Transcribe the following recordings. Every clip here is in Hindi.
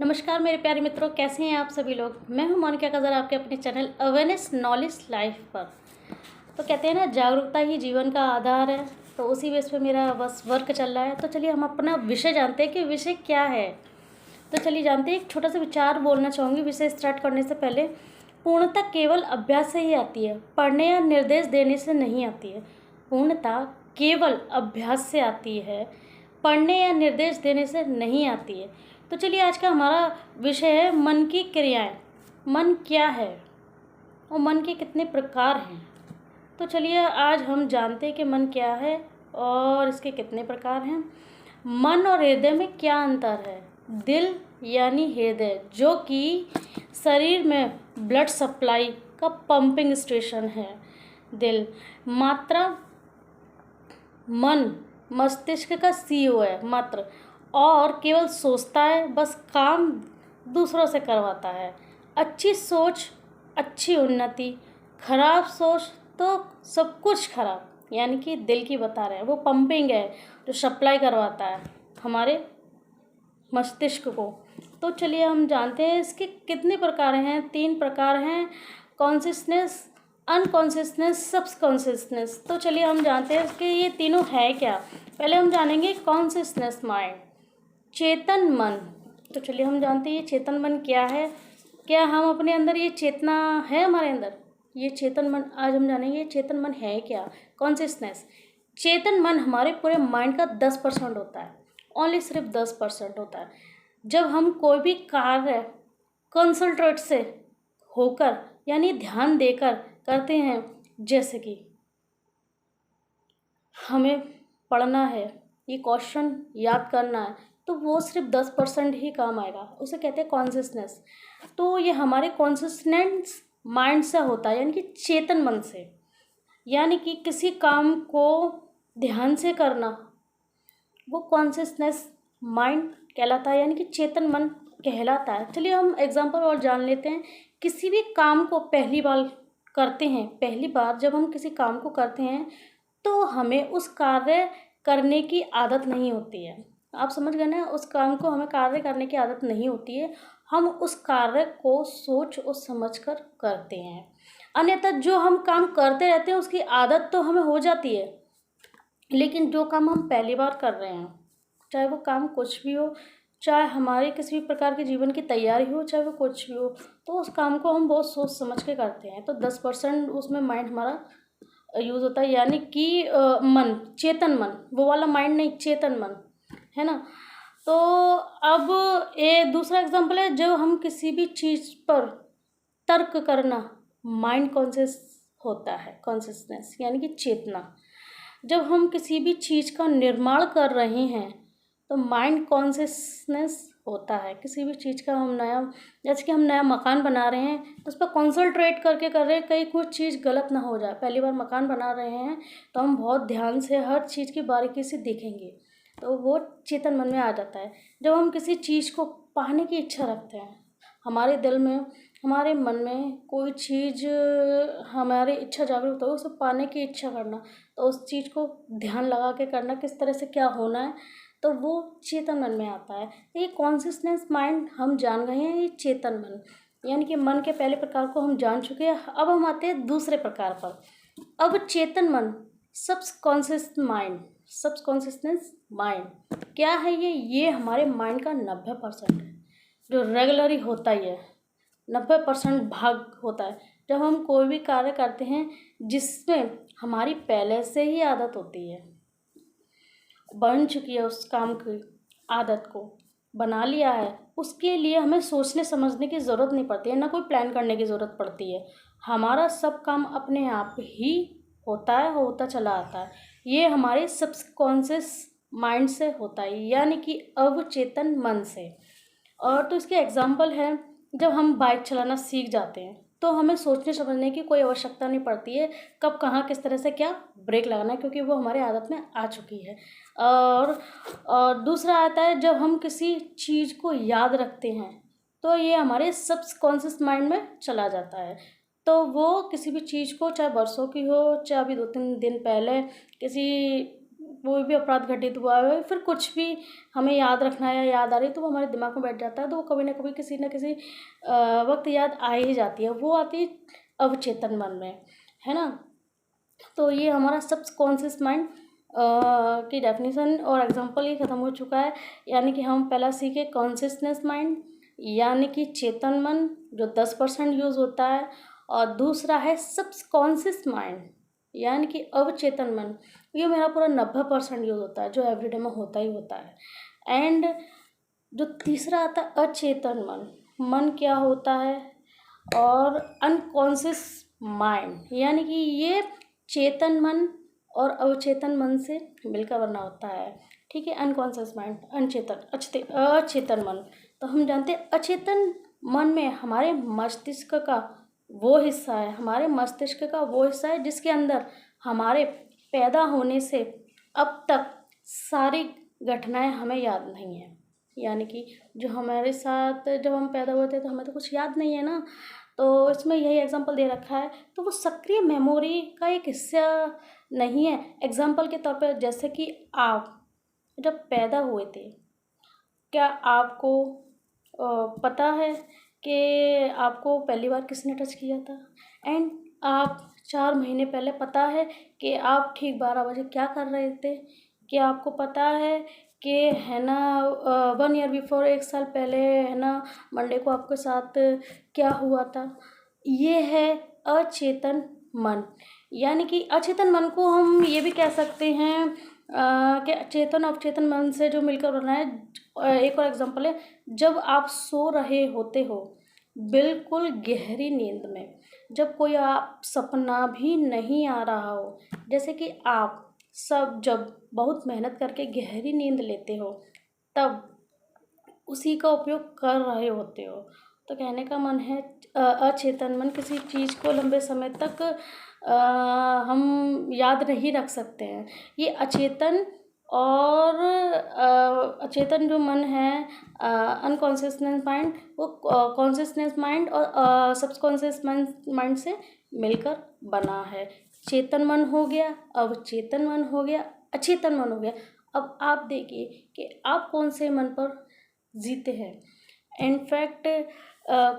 नमस्कार मेरे प्यारे मित्रों, कैसे हैं आप सभी लोग। मैं हूं मोनिका कज़र, आपके अपने चैनल अवेयरनेस नॉलेज लाइफ पर। तो कहते हैं ना, जागरूकता ही जीवन का आधार है। तो उसी बेस पे मेरा बस वर्क चल रहा है। तो चलिए हम अपना विषय जानते हैं कि विषय क्या है। तो चलिए जानते हैं। एक छोटा सा विचार बोलना चाहूँगी विषय स्टार्ट करने से पहले। पूर्णता केवल अभ्यास से ही आती है, पढ़ने या निर्देश देने से नहीं आती है। पूर्णता केवल अभ्यास से आती है, पढ़ने या निर्देश देने से नहीं आती है। तो चलिए आज का हमारा विषय है मन की क्रियाएं। मन क्या है और मन के कितने प्रकार हैं। तो चलिए आज हम जानते हैं कि मन क्या है और इसके कितने प्रकार हैं। मन और हृदय में क्या अंतर है। दिल यानी हृदय, जो कि शरीर में ब्लड सप्लाई का पंपिंग स्टेशन है। दिल मात्रा, मन मस्तिष्क का सीईओ है मात्र, और केवल सोचता है, बस काम दूसरों से करवाता है। अच्छी सोच अच्छी उन्नति, खराब सोच तो सब कुछ खराब। यानी कि दिल की बता रहे हैं, वो पंपिंग है जो सप्लाई करवाता है हमारे मस्तिष्क को। तो चलिए हम जानते हैं इसके कितने प्रकार हैं। 3 प्रकार हैं, कॉन्शियसनेस, अनकॉन्शियसनेस, सबकॉन्शियसनेस। तो चलिए हम जानते हैं कि ये तीनों है क्या। पहले हम जानेंगे कॉन्शियसनेस माइंड, चेतन मन। तो चलिए हम जानते हैं ये चेतन मन क्या है। क्या हम अपने अंदर ये चेतना है, हमारे अंदर ये चेतन मन। आज हम जानेंगे ये चेतन मन है क्या। कॉन्शियसनेस, चेतन मन हमारे पूरे माइंड का 10% होता है, ओनली सिर्फ 10% होता है। जब हम कोई भी कार्य कंसंट्रेट से होकर यानी ध्यान देकर करते हैं, जैसे कि हमें पढ़ना है, ये क्वेश्चन याद करना है, तो वो सिर्फ 10% ही काम आएगा। उसे कहते हैं कॉन्शियसनेस। तो ये हमारे कॉन्शियसनेस माइंड से होता है, यानी कि चेतन मन से। यानी कि किसी काम को ध्यान से करना, वो कॉन्शियसनेस माइंड कहलाता है, यानी कि चेतन मन कहलाता है। चलिए हम एग्जांपल और जान लेते हैं। किसी भी काम को पहली बार करते हैं, पहली बार जब हम किसी काम को करते हैं तो हमें उस कार्य करने की आदत नहीं होती है। आप समझ गए ना, उस काम को हमें कार्य करने की आदत नहीं होती है। हम उस कार्य को सोच और समझ कर करते हैं। अन्यथा जो हम काम करते रहते हैं उसकी आदत तो हमें हो जाती है, लेकिन जो काम हम पहली बार कर रहे हैं, चाहे वो काम कुछ भी हो, चाहे हमारे किसी भी प्रकार के जीवन की तैयारी हो, चाहे वो कुछ भी हो, तो उस काम को हम बहुत सोच समझ के करते हैं। तो 10% उसमें माइंड हमारा यूज़ होता है, यानी कि मन, चेतन मन, वो वाला माइंड नहीं, चेतन मन है ना। तो अब ये दूसरा एग्जांपल है, जब हम किसी भी चीज़ पर तर्क करना, माइंड कॉन्शियस होता है, कॉन्शियसनेस यानी कि चेतना। जब हम किसी भी चीज़ का निर्माण कर रहे हैं तो माइंड कॉन्शियसनेस होता है। किसी भी चीज़ का हम नया, जैसे कि हम नया मकान बना रहे हैं तो उस पर कॉन्संट्रेट करके कर रहे हैं, कहीं कुछ चीज़ गलत ना हो जाए। पहली बार मकान बना रहे हैं तो हम बहुत ध्यान से हर चीज़ की बारीकी से देखेंगे, तो वो चेतन मन में आ जाता है। जब हम किसी चीज़ को पाने की इच्छा रखते हैं, हमारे दिल में, हमारे मन में कोई चीज़, हमारी इच्छा जागरूक हो, उसे पाने की इच्छा करना, तो उस चीज़ को ध्यान लगा के करना, किस तरह से क्या होना है, तो वो चेतन मन में आता है। ये कॉन्शियसनेस माइंड हम जान गए हैं, ये चेतन मन, यानी कि मन के पहले प्रकार को हम जान चुके हैं। अब हम आते हैं दूसरे प्रकार पर। अब चेतन मन, सबकॉन्शियस माइंड, सबकॉन्शियसनेस माइंड क्या है ये हमारे माइंड का 90% है, जो रेगुलर ही होता ही है। 90% भाग होता है जब हम कोई भी कार्य करते हैं जिसमें हमारी पहले से ही आदत होती है, बन चुकी है, उस काम की आदत को बना लिया है। उसके लिए हमें सोचने समझने की ज़रूरत नहीं पड़ती है, ना कोई प्लान करने की ज़रूरत पड़ती है। हमारा सब काम अपने आप ही होता है, होता चला आता है। ये हमारे सबकॉन्शियस माइंड से होता है, यानी कि अवचेतन मन से। और तो इसके एग्जाम्पल है, जब हम बाइक चलाना सीख जाते हैं तो हमें सोचने समझने की कोई आवश्यकता नहीं पड़ती है, कब कहाँ किस तरह से क्या ब्रेक लगाना है, क्योंकि वो हमारे आदत में आ चुकी है। और दूसरा आता है, जब हम किसी चीज़ को याद रखते हैं तो ये हमारे सबकॉन्शियस माइंड में चला जाता है। तो वो किसी भी चीज़ को, चाहे बरसों की हो, चाहे अभी 2-3 दिन पहले किसी कोई भी अपराध घटित हुआ है, फिर कुछ भी हमें याद रखना है या याद आ रही है तो वो हमारे दिमाग में बैठ जाता है, तो वो कभी ना कभी किसी न किसी वक्त याद आ ही जाती है। वो आती है अवचेतन मन में, है ना। तो ये हमारा सबकॉन्शियस माइंड की डेफिनेशन और एग्जांपल ये ख़त्म हो चुका है। यानी कि हम पहला सीखे कॉन्शियसनेस माइंड, यानी कि चेतन मन जो 10% यूज़ होता है, और दूसरा है सबकॉन्शियस माइंड यानी कि अवचेतन मन, ये मेरा पूरा 90% यूज़ होता है, जो एवरीडे में होता ही होता है। एंड जो तीसरा आता है अचेतन मन, मन क्या होता है, और अनकॉन्शियस माइंड, यानी कि ये चेतन मन और अवचेतन मन से मिलकर बना होता है। ठीक है, अनकॉन्शियस माइंड, अचेतन मन। तो हम जानते हैं अचेतन मन में हमारे मस्तिष्क का वो हिस्सा है, हमारे मस्तिष्क का वो हिस्सा है जिसके अंदर हमारे पैदा होने से अब तक सारी घटनाएं हमें याद नहीं है। यानी कि जो हमारे साथ जब हम पैदा हुए थे तो हमें तो कुछ याद नहीं है ना, तो इसमें यही एग्जांपल दे रखा है। तो वो सक्रिय मेमोरी का एक हिस्सा नहीं है। एग्जांपल के तौर पर जैसे कि आप जब पैदा हुए थे, क्या आपको पता है कि आपको पहली बार किसने टच किया था? एंड आप 4 महीने पहले पता है कि आप ठीक 12 बजे क्या कर रहे थे? क्या आपको पता है कि है ना 1 ईयर बिफोर, 1 साल पहले है ना मंडे को आपके साथ क्या हुआ था? ये है अचेतन मन। यानी कि अचेतन मन को हम ये भी कह सकते हैं कि चेतन अवचेतन मन से जो मिलकर बना है। एक और एग्जांपल है, जब आप सो रहे होते हो बिल्कुल गहरी नींद में, जब कोई आप सपना भी नहीं आ रहा हो, जैसे कि आप सब जब बहुत मेहनत करके गहरी नींद लेते हो तब उसी का उपयोग कर रहे होते हो। तो कहने का मन है अचेतन मन किसी चीज़ को लंबे समय तक हम याद नहीं रख सकते हैं। ये अचेतन और अचेतन जो मन है, अनकॉन्शियसनेस माइंड, वो कॉन्शियसनेस माइंड और सबकॉन्शियस माइंड से मिलकर बना है। चेतन मन हो गया, अवचेतन मन हो गया, अचेतन मन हो गया। अब आप देखिए कि आप कौन से मन पर जीते हैं। इनफैक्ट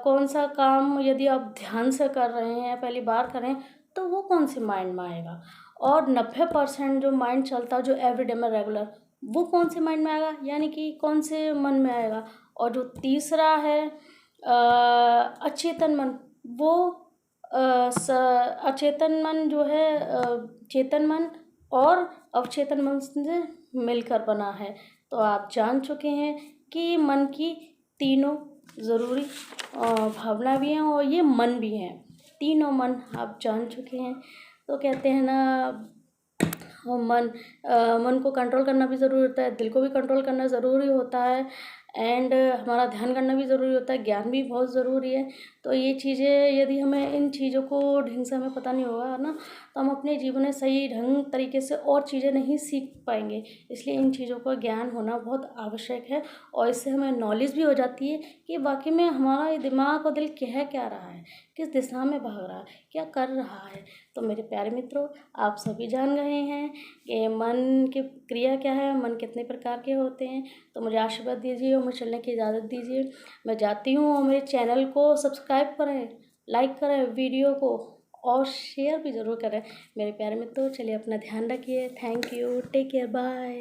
कौन सा काम यदि आप ध्यान से कर रहे हैं, पहली बार कर रहे हैं, तो वो कौन से माइंड में आएगा। और 90% जो माइंड चलता है जो एवरीडे में रेगुलर, वो कौन से माइंड में आएगा, यानी कि कौन से मन में आएगा। और जो तीसरा है अचेतन मन, वो अचेतन मन जो है चेतन मन और अवचेतन मन से मिलकर बना है। तो आप जान चुके हैं कि मन की तीनों ज़रूरी भावना भी हैं और ये मन भी हैं। तीनों मन आप जान चुके हैं। तो कहते हैं ना मन को कंट्रोल करना भी ज़रूरी होता है, दिल को भी कंट्रोल करना ज़रूरी होता है, एंड हमारा ध्यान करना भी ज़रूरी होता है, ज्ञान भी बहुत ज़रूरी है। तो ये चीज़ें यदि हमें इन चीज़ों को ढंग से हमें पता नहीं होगा ना, तो हम अपने जीवन में सही ढंग तरीके से और चीज़ें नहीं सीख पाएंगे। इसलिए इन चीज़ों का ज्ञान होना बहुत आवश्यक है, और इससे हमें नॉलेज भी हो जाती है कि वाकई में हमारा ये दिमाग और दिल कह क्या रहा है, किस दिशा में भाग रहा है, क्या कर रहा है। तो मेरे प्यारे मित्रों, आप सभी जान गए हैं कि मन की क्रिया क्या है, मन कितने प्रकार के होते हैं। तो मुझे आशीर्वाद दीजिए और मुझे चलने की इजाज़त दीजिए। मैं जाती हूँ, और मेरे चैनल को सब्सक्राइब करें, लाइक करें वीडियो को, और शेयर भी ज़रूर करें। मेरे प्यारे मित्रों, चलिए अपना ध्यान रखिए। Thank you, take care, bye.